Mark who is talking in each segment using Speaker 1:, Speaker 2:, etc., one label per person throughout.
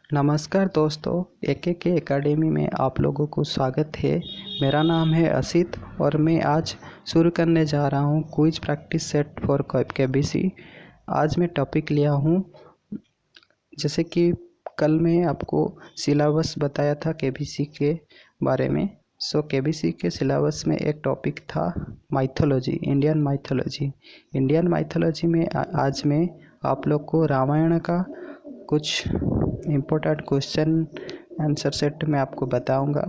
Speaker 1: नमस्कार दोस्तों, एके के एकेडमी में आप लोगों को स्वागत है। मेरा नाम है असित और मैं आज शुरू करने जा रहा हूँ quiz practice set for KBC. आज मैं टॉपिक लिया हूँ, जैसे कि कल मैं आपको सिलेबस बताया था केबीसी के बारे में। केबीसी के सिलेबस में एक टॉपिक था mythology, Indian mythology. Indian mythology में आज मैं आप लोग को रामायण का कुछ इम्पोर्टेंट क्वेश्चन आंसर सेट में आपको बताऊंगा,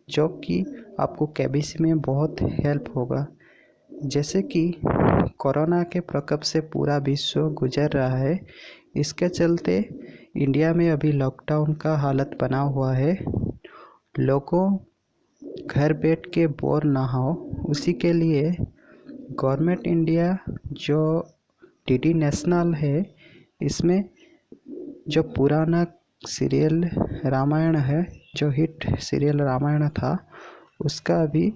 Speaker 1: जो कि आपको केबीसी में बहुत हेल्प होगा। जैसे कि कोरोना के प्रकोप से पूरा विश्व गुजर रहा है, इसके चलते इंडिया में अभी लॉकडाउन का हालत बना हुआ है। लोगों घर बैठ के बोर ना हो, उसी के लिए गवर्नमेंट इंडिया जो डीडी नेशनल है, इसमें जो पुराना सीरियल रामायण है, जो हिट सीरियल रामायण था, उसका अभी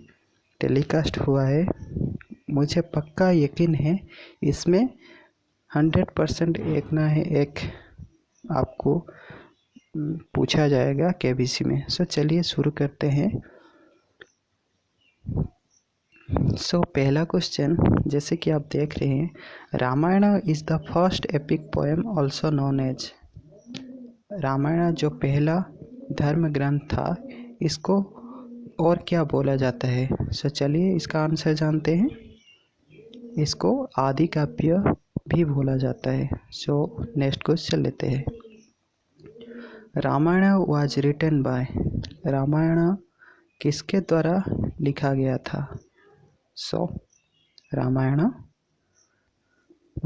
Speaker 1: टेलीकास्ट हुआ है। मुझे पक्का यकीन है इसमें 100% एक ना है एक आपको पूछा जाएगा केबीसी में। चलिए शुरू करते हैं। पहला क्वेश्चन, जैसे कि आप देख रहे हैं, Ramayan is the first epic poem also known as. Ramayan जो पहला धर्म ग्रंथ था, इसको और क्या बोला जाता है? चलिए इसका आंसर जानते हैं। इसको आदि काव्य भी बोला जाता है। नेक्स्ट क्वेश्चन लेते हैं। Ramayan was written by, Ramayan किसके द्वारा लिखा गया था? रामायण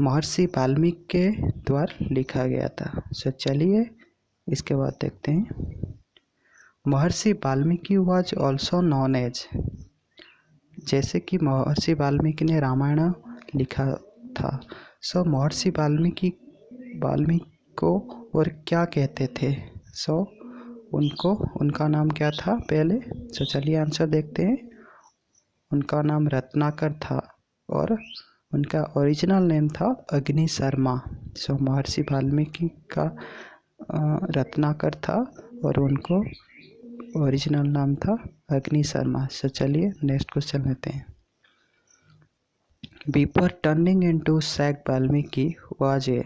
Speaker 1: महर्षि वाल्मीकि के द्वारा लिखा गया था। चलिए इसके बाद देखते हैं। Maharshi Valmiki was also known as, जैसे कि महर्षि वाल्मीकि ने रामायण लिखा था। महर्षि वाल्मीकि को और क्या कहते थे? उनका नाम क्या था पहले? चलिए आंसर देखते हैं। उनका नाम रत्नाकर था और उनका ओरिजिनल नेम था अग्नि शर्मा। महर्षि वाल्मीकि का रत्नाकर था और उनको ओरिजिनल नाम था अग्नि शर्मा। चलिए नेक्स्ट क्वेश्चन लेते हैं। Before turning into sag Valmiki was a,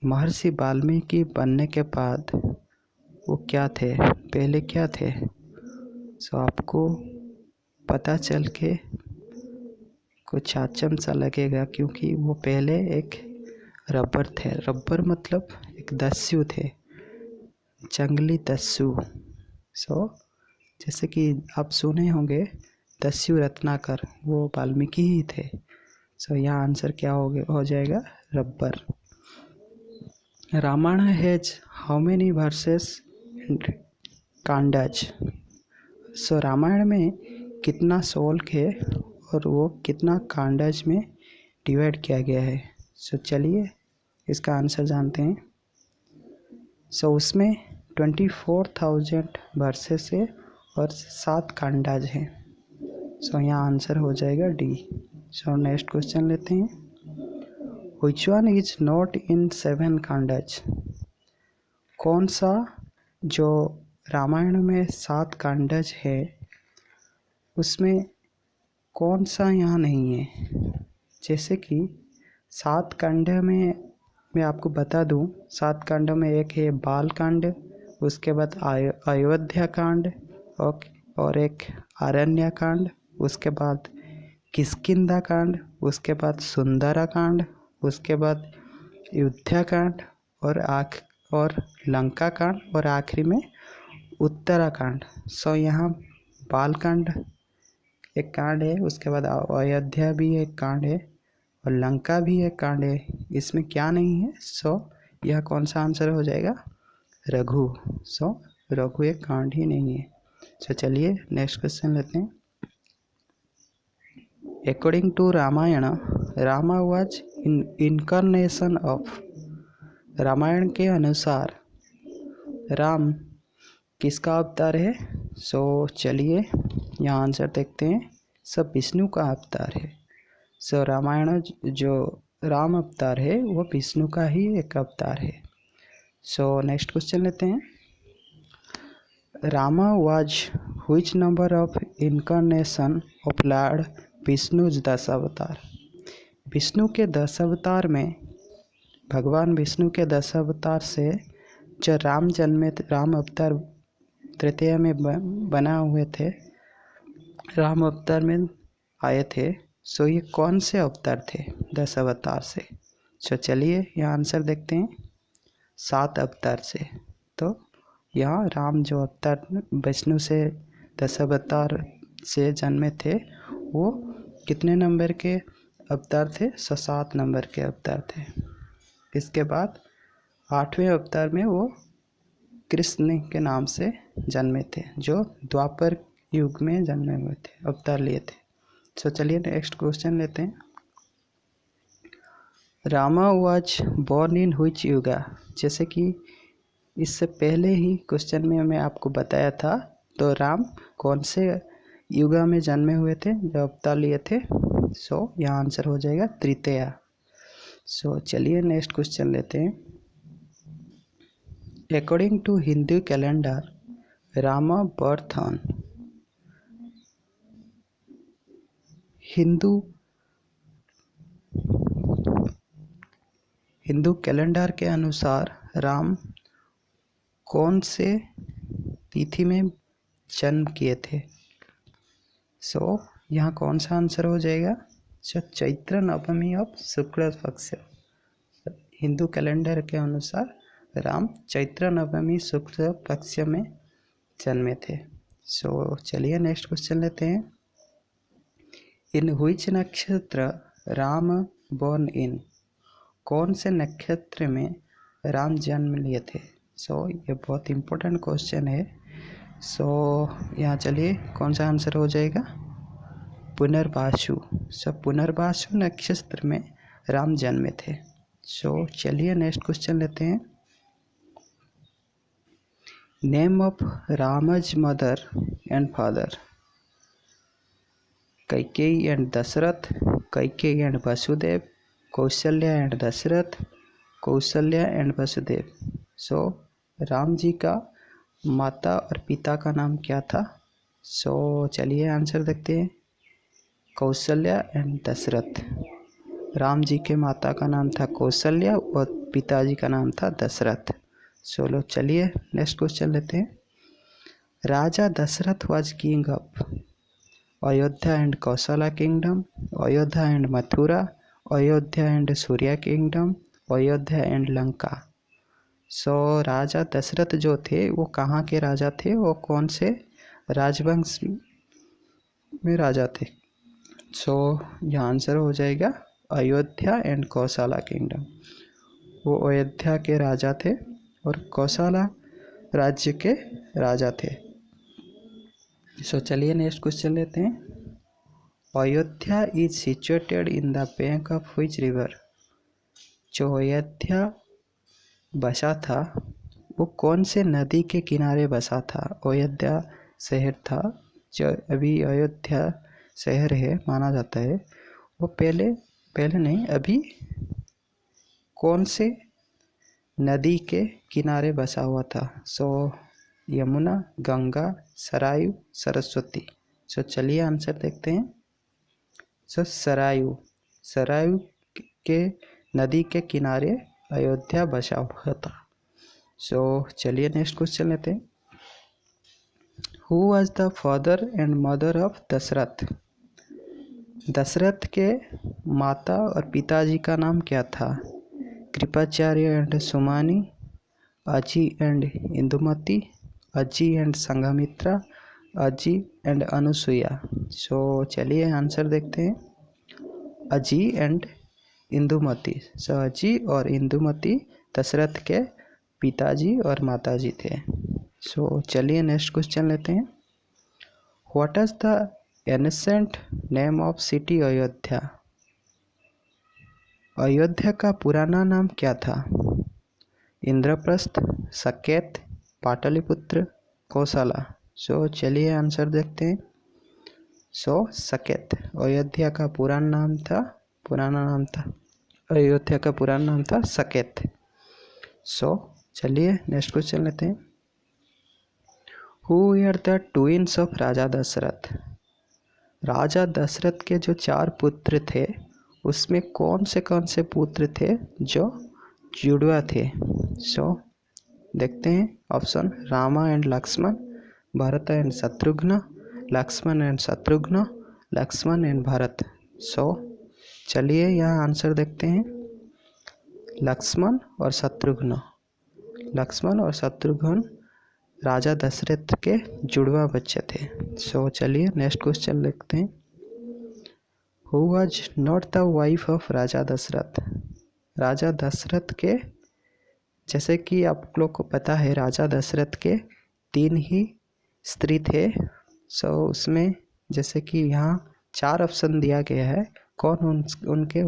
Speaker 1: महर्षि वाल्मीकि बनने के बाद वो क्या थे? पहले क्या थे? आपको पता चल के कुछ आचम सा लगेगा, क्योंकि वो पहले एक रबर थे। रबर मतलब एक दस्यु थे, जंगली दस्यु। जैसे कि आप सुने होंगे दस्यु रत्नाकर, वो वाल्मीकि ही थे। यहाँ आंसर क्या हो जाएगा? Rubber. Ramayan has how many verses and kandas? Ramayan में कितना श्लोक है और वो कितना कांडाज में डिवाइड किया गया है? चलिए इसका आंसर जानते हैं। उसमें 24,000 वर्सेस है और 7 कांडाज हैं। यहाँ आंसर हो जाएगा डी। नेक्स्ट क्वेश्चन लेते हैं। Which one is not in 7 कांडाज? कौन सा जो रामायण में 7 कांडाज है, उसमें कौन सा यहाँ नहीं है? जैसे कि 7 कांड में मैं आपको बता दूं, 7 कांड में एक है बाल कांड, उसके बाद अयोध्या कांड और एक आरण्य कांड, उसके बाद किष्किंधा कांड, उसके बाद सुंदरा कांड, उसके बाद अयोध्या कांड और लंका कांड और आखिरी में उत्तराखंड। यहाँ बाल कांड एक कांड है, उसके बाद अयोध्या भी एक कांड है और लंका भी एक कांड है। इसमें क्या नहीं है? यह कौन सा आंसर हो जाएगा? रघु। रघु एक कांड ही नहीं है। चलिए नेक्स्ट क्वेश्चन लेते हैं। According to Ramayan, Rama was incarnation of. Ramayan के अनुसार राम किसका अवतार है? चलिए यहाँ आंसर देखते हैं। विष्णु का अवतार है। रामायण जो राम अवतार है, वो विष्णु का ही एक अवतार है। सो नेक्स्ट क्वेश्चन लेते हैं। Rama was which number of incarnation of Lord Vishnu's 10 अवतार। विष्णु के 10 अवतार में भगवान विष्णु के 10 अवतार से जो राम जन्मे राम अवतार तृतीया में बना हुए थे, राम अवतार में आए थे। सो ये कौन से अवतार थे 10 अवतार से? सो चलिए यहाँ आंसर देखते हैं। 7 अवतार से। तो यहाँ राम जो अवतार विष्णु से 10 अवतार से जन्मे थे, वो कितने नंबर के अवतार थे? 7 नंबर के अवतार थे। इसके बाद 8वें अवतार में वो कृष्ण के नाम से जन्मे थे, जो द्वापर युग में जन्मे हुए थे, अवतार लिए थे। सो चलिए नेक्स्ट क्वेश्चन लेते हैं। Rama was born in which yuga. जैसे कि इससे पहले ही क्वेश्चन में मैं आपको बताया था, तो राम कौन से युगा में जन्मे हुए थे, जो अवतार लिए थे? सो यहाँ आंसर हो जाएगा तृतीया। सो चलिए नेक्स्ट क्वेश्चन लेते हैं। According to Hindu calendar Rama birth on. Hindu calendar के अनुसार राम कौन से तिथि में जन्म किए थे? सो यहाँ कौन सा आंसर हो जाएगा? चैत्र नवमी ऑफ शुक्ल पक्ष। हिंदू कैलेंडर के अनुसार राम चैत्र नवमी शुक्ल पक्ष में जन्मे थे। सो चलिए नेक्स्ट क्वेश्चन लेते हैं। इन व्हिच नक्षत्र राम बॉर्न इन। कौन से नक्षत्र में राम जन्म लिए थे? सो ये बहुत इम्पोर्टेंट क्वेश्चन है। सो यहाँ चलिए कौन सा आंसर हो जाएगा? पुनर्वासु। सो पुनर्वासु नक्षत्र में राम जन्मे थे। सो चलिए नेक्स्ट क्वेश्चन लेते हैं। Name of Ram's mother and father. Kaikeyi and Dasharath, Kaikeyi and Vasudev, Kaushalya and Dasharath, Kaushalya and Vasudev. So Ram ji का माता और पिता का नाम क्या था? सो चलिए आंसर देखते हैं। कौशल्या एंड दशरथ। राम जी के माता का नाम था कौशल्या और पिताजी का नाम था दशरथ। चलो चलिए नेक्स्ट क्वेश्चन लेते हैं। Raja Dasharath was king of Ayodhya and Kaushala kingdom, Ayodhya and Mathura, Ayodhya and Surya kingdom, Ayodhya and Lanka. So Raja Dasharath जो थे वो कहाँ के राजा थे? वो कौन से राजवंश में राजा थे? सो यहाँ आंसर हो जाएगा अयोध्या एंड कौशला किंगडम। वो अयोध्या के राजा थे और कौशला राज्य के राजा थे। सो चलिए नेक्स्ट क्वेश्चन लेते हैं। Ayodhya is situated in the bank of which river. जो अयोध्या बसा था वो कौन से नदी के किनारे बसा था? अयोध्या शहर था, जो अभी अयोध्या शहर है माना जाता है, वो पहले नहीं, अभी कौन से नदी के किनारे बसा हुआ था? सो यमुना, गंगा, सरायू, सरस्वती। सो चलिए आंसर देखते हैं। सो सरायू के नदी के किनारे अयोध्या बसा हुआ था। सो चलिए नेक्स्ट क्वेश्चन लेते हैं। Who was the father and mother of Dasharath. Dasharath के माता और पिताजी का नाम क्या था? कृपाचार्य एंड सुमानी, अजी एंड इंदुमती, अजी एंड संघमित्रा, अजी एंड अनुसुईया। सो चलिए आंसर देखते हैं। अजी एंड इंदुमती। सो अजी और इंदुमती दशरथ के पिताजी और माताजी थे। सो चलिए नेक्स्ट क्वेश्चन लेते हैं। What is the ancient name of city Ayodhya. Ayodhya का पुराना नाम क्या था? इंद्रप्रस्थ, साकेत, पाटलिपुत्र, कौशला। सो चलिए आंसर देखते हैं। सो साकेत अयोध्या का पुराना नाम था अयोध्या का पुराना नाम था साकेत। सो चलिए नेक्स्ट क्वेश्चन लेते हैं। Who are the twins of Raja Dasharath? Raja Dasharath के जो 4 पुत्र थे उसमें कौन से पुत्र थे जो जुड़वा थे? सो देखते हैं option. Rama and Lakshman, Bharat and Shatrughan, Lakshman and Shatrughan, Lakshman and Bharat. So चलिए यहाँ आंसर देखते हैं। लक्ष्मण और शत्रुघ्न। लक्ष्मण और शत्रुघ्न राजा दशरथ के जुड़वा बच्चे थे। सो चलिए नेक्स्ट क्वेश्चन देखते हैं। Who was not the wife of Raja Dasharath? Raja Dasharath के, जैसे कि आप लोग को पता है, राजा दशरथ के 3 ही स्त्री थे। सो उसमें जैसे कि यहाँ 4 ऑप्शन दिया गया है, कौन उनके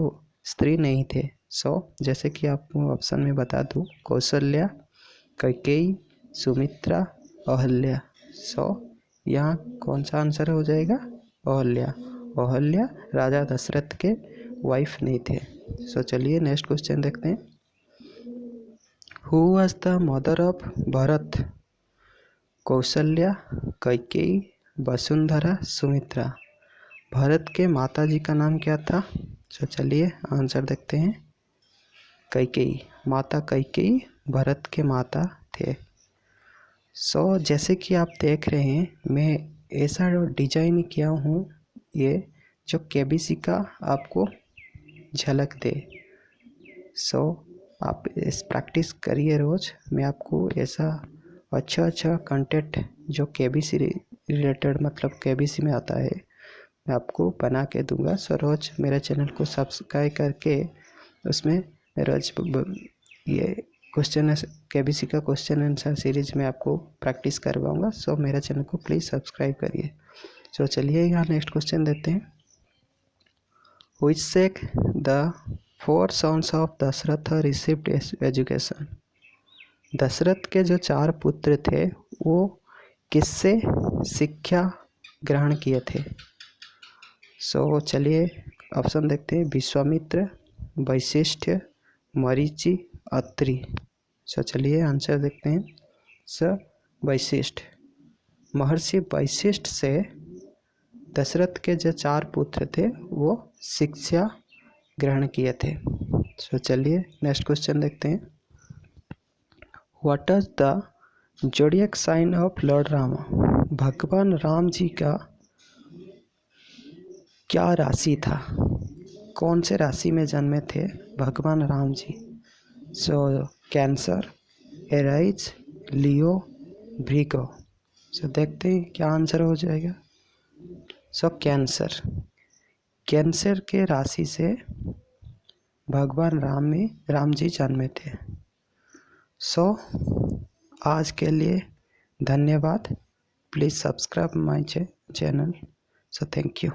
Speaker 1: स्त्री नहीं थे। सो जैसे कि आपको ऑप्शन में बता दूँ, कौशल्या, कैकेयी, सुमित्रा, अहल्या। सो यहाँ कौन सा आंसर हो जाएगा? अहल्या। अहल्या राजा दशरथ के वाइफ नहीं थे। सो चलिए नेक्स्ट क्वेश्चन देखते हैं। Who was the mother of Bharat? Kaushalya, Kaikeyi, Vasundhara, Sumitra. Bharat के माता जी का नाम क्या था? सो चलिए आंसर देखते हैं। कैकेयी। माता कैकेयी भरत के माता थे। सो जैसे कि आप देख रहे हैं, मैं ऐसा डिजाइन किया हूँ ये जो केबीसी का आपको झलक दे। सो आप इस प्रैक्टिस करिए रोज़। मैं आपको ऐसा अच्छा कंटेंट जो केबीसी रिलेटेड, मतलब केबीसी में आता है, मैं आपको बना के दूंगा। सो रोज़ मेरे चैनल को सब्सक्राइब करके उसमें रोज ये क्वेश्चन केबीसी का क्वेश्चन आंसर सीरीज में आपको प्रैक्टिस करवाऊंगा। सो मेरे चैनल को प्लीज़ सब्सक्राइब करिए। सो चलिए यहाँ नेक्स्ट क्वेश्चन देते हैं। Which sect the 4 sons of Dasharath received education? Dasharath के जो 4 पुत्र थे वो किससे शिक्षा ग्रहण किए थे? सो चलिए ऑप्शन देखते हैं। विश्वामित्र, वशिष्ठ, मरीचि, अत्रि। सो चलिए आंसर देखते हैं। सर वशिष्ठ। महर्षि वशिष्ठ से दशरथ के जो 4 पुत्र थे वो शिक्षा ग्रहण किए थे। सो चलिए नेक्स्ट क्वेश्चन देखते हैं। What is the zodiac sign of lord Rama? भगवान राम जी का क्या राशि था? कौन से राशि में जन्मे थे भगवान राम जी? सो कैंसर, एराइज, लियो, भृगु। सो देखते हैं क्या आंसर हो जाएगा। सो कैंसर। कैंसर के राशि से भगवान राम जी जन्मे थे। सो आज के लिए धन्यवाद। Please subscribe my channel. So thank you.